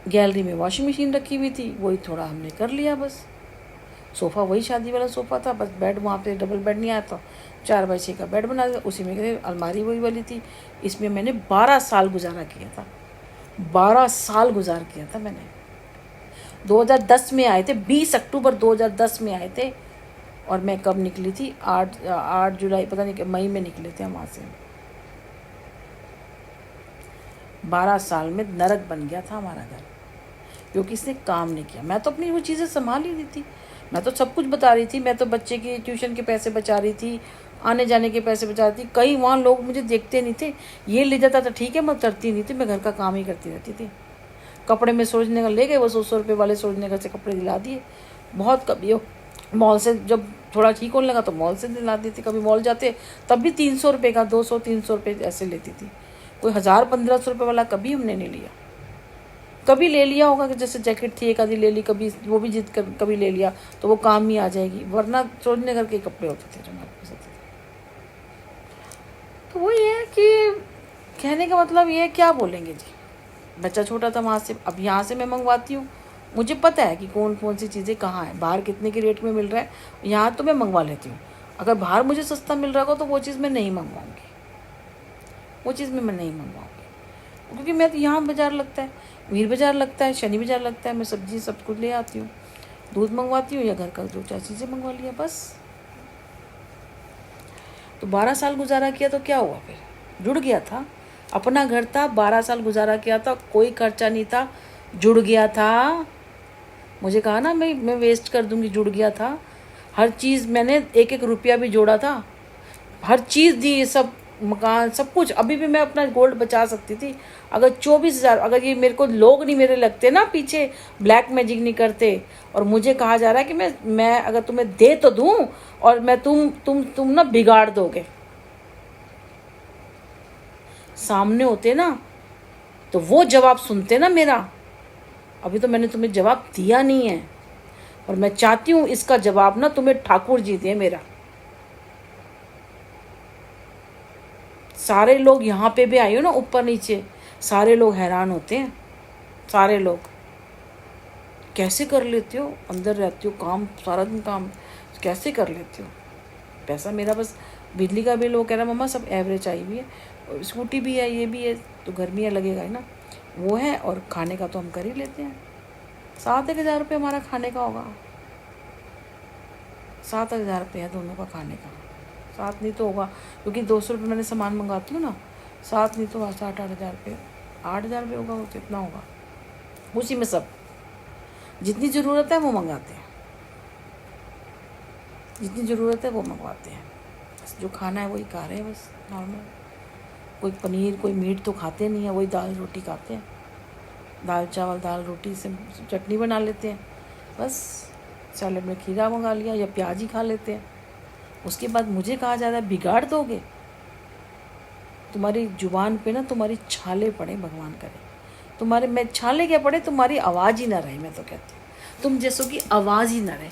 Gallery में washing machine रखी हुई थी, वही थोड़ा हमने कर लिया बस। सोफ़ा वही शादी वाला सोफ़ा था, बस बेड वहाँ पे डबल बेड नहीं आया था, 4x6 का बेड बना दिया, उसी में गए। अलमारी वही वाली थी। इसमें मैंने 12 साल गुजारा किया था, 12 साल गुजार किया था मैंने। 2010 में आए थे, 20 अक्टूबर 2010 में आए थे, और मैं कब निकली थी, 8 जुलाई पता नहीं, मई में निकले थे हम वहाँ से। 12 साल में नरक बन गया था हमारा घर, क्योंकि इसने काम नहीं किया। मैं तो अपनी वो चीज़ें संभाल ही रही थी, मैं तो सब कुछ बता रही थी। मैं तो बच्चे की ट्यूशन के पैसे बचा रही थी, आने जाने के पैसे बचा रही थी। कई वहाँ लोग मुझे देखते नहीं थे, ये ले जाता था ठीक है, मैं करती नहीं थी, मैं घर का काम ही करती रहती थी। कपड़े में सोचने का ले गए, वो 100 रुपये वाले सोचने का से कपड़े दिला दिए। बहुत कभी मॉल से जब थोड़ा ठीक होने लगा तो मॉल से दिला दी थी। कभी मॉल जाते तब भी 300 रुपये का, 200-300 रुपये ऐसे लेती थी। कोई 1000-1500 रुपये वाला कभी हमने नहीं लिया। कभी ले लिया होगा कि जैसे जैकेट थी एक आधी ले ली, कभी वो भी जिद कर कभी ले लिया तो वो काम ही आ जाएगी, वरना सोचने करके कपड़े होते थे जो हमारे पास होते थे। तो वही है कि कहने का मतलब ये है, क्या बोलेंगे जी। बच्चा छोटा था वहाँ से, अब यहाँ से मैं मंगवाती हूँ, मुझे पता है कि कौन कौन सी चीज़ें कहाँ है, बाहर कितने के रेट में मिल रहा है, यहाँ तो मैं मंगवा लेती हूँ। अगर बाहर मुझे सस्ता मिल रहा होगा तो वो चीज़ मैं नहीं मंगवाऊँगी, वो चीज़ में मैं नहीं मंगवाऊँगी, क्योंकि मैं तो यहाँ बाज़ार लगता है, वीर बाज़ार लगता है, शनि बाज़ार लगता है, मैं सब्जी सब कुछ ले आती हूँ, दूध मंगवाती हूँ या घर का 2-4 चीज़ें मंगवा लिया बस। तो 12 साल गुजारा किया तो क्या हुआ फिर, जुड़ गया था, अपना घर था, 12 साल गुजारा किया था, कोई खर्चा नहीं था, जुड़ गया था। मुझे कहा ना मैं वेस्ट कर दूंगी, जुड़ गया था। हर चीज़ मैंने 1-1 रुपया भी जोड़ा था, हर चीज़ दी, सब मकान सब कुछ। अभी भी मैं अपना गोल्ड बचा सकती थी अगर 24,000, अगर ये मेरे को लोग नहीं मेरे लगते ना पीछे, ब्लैक मैजिक नहीं करते, और मुझे कहा जा रहा है कि मैं अगर तुम्हें दे तो दूं, और मैं तुम ना बिगाड़ दोगे। सामने होते ना तो वो जवाब सुनते ना मेरा। अभी तो मैंने तुम्हें जवाब दिया नहीं है, और मैं चाहती हूँ इसका जवाब ना तुम्हें ठाकुर जी दे मेरा। सारे लोग यहाँ पे भी आए हो ना, ऊपर नीचे, सारे लोग हैरान होते हैं। सारे लोग, कैसे कर लेते हो, अंदर रहते हो, काम सारा दिन काम कैसे कर लेते हो। पैसा मेरा बस बिजली का बिल, वो कह रहा मम्मा सब एवरेज आई हुई है, स्कूटी भी है, ये भी है, तो गर्मियाँ लगेगा ही ना, वो है, और खाने का तो हम कर ही लेते हैं। 7-1 हज़ार रुपये हमारा खाने का होगा, 7 हज़ार रुपये है दोनों का खाने का। 7 नहीं तो होगा, क्योंकि 200 रुपये मैंने सामान मंगाती हूँ ना, 7 नहीं तो 7-8 हज़ार रुपये, 8 हज़ार रुपये होगा, वो कितना होगा। उसी में सब जितनी ज़रूरत है वो मंगाते हैं, जितनी ज़रूरत है वो मंगवाते हैं, जो खाना है वही खा रहे हैं बस नॉर्मल। कोई पनीर कोई मीट तो खाते नहीं है, वही दाल रोटी खाते हैं, दाल चावल दाल रोटी से चटनी बना लेते हैं बस, सैलेड में खीरा मंगा लिया या प्याज ही खा लेते हैं। उसके बाद मुझे कहा जा रहा है बिगाड़ दोगे, तुम्हारी जुबान पे ना तुम्हारी छाले पड़े, भगवान करे तुम्हारे, मैं छाले क्या पड़े, तुम्हारी आवाज़ ही ना रहे। मैं तो कहती हूँ तुम जैसों की आवाज़ ही ना रहे,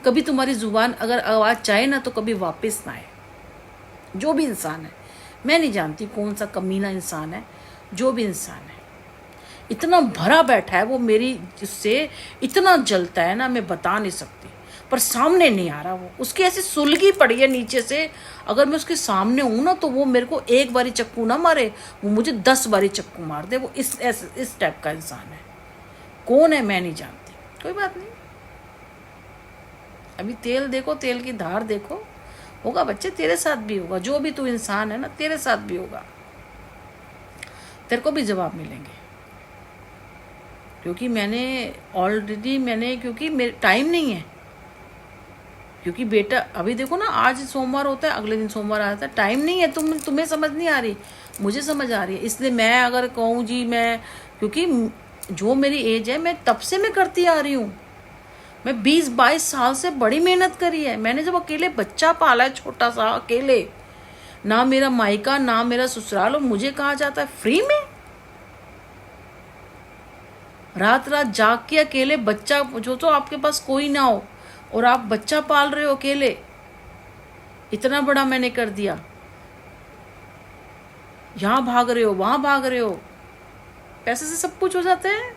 कभी तुम्हारी जुबान अगर आवाज़ चाहे ना तो कभी वापस ना आए। जो भी इंसान है, मैं नहीं जानती कौन सा कमीना इंसान है, जो भी इंसान है इतना भरा बैठा है, वो मेरी जिससे इतना जलता है ना, मैं बता नहीं सकती, पर सामने नहीं आ रहा। वो उसकी ऐसी सुलगी पड़ी है नीचे से, अगर मैं उसके सामने हूँ ना तो वो मेरे को एक बारी चक्कू ना मारे, वो मुझे 10 बारी चक्कू मार दे। वो इस टाइप का इंसान है। कौन है मैं नहीं जानती, कोई बात नहीं। अभी तेल देखो, तेल की धार देखो, होगा बच्चे, तेरे साथ भी होगा। जो भी तू इंसान है ना, तेरे साथ भी होगा, तेरे को भी जवाब मिलेंगे। क्योंकि क्योंकि मेरे टाइम नहीं है, क्योंकि बेटा अभी देखो ना, आज सोमवार होता है, अगले दिन सोमवार आता है, टाइम नहीं है। तुम्हें समझ नहीं आ रही, मुझे समझ आ रही है। इसलिए मैं अगर कहूँ जी, मैं क्योंकि जो मेरी एज है, मैं तब से मैं करती आ रही हूँ। मैं 20-22 साल से बड़ी मेहनत करी है। मैंने जब अकेले बच्चा पाला है, छोटा सा, अकेले, ना मेरा मायका ना मेरा ससुराल, और मुझे कहा जाता है फ्री में, रात रात जाग के अकेले बच्चा, जो तो आपके पास कोई ना हो और आप बच्चा पाल रहे हो अकेले, इतना बड़ा मैंने कर दिया। यहाँ भाग रहे हो, वहां भाग रहे हो, पैसे से सब कुछ हो जाता है।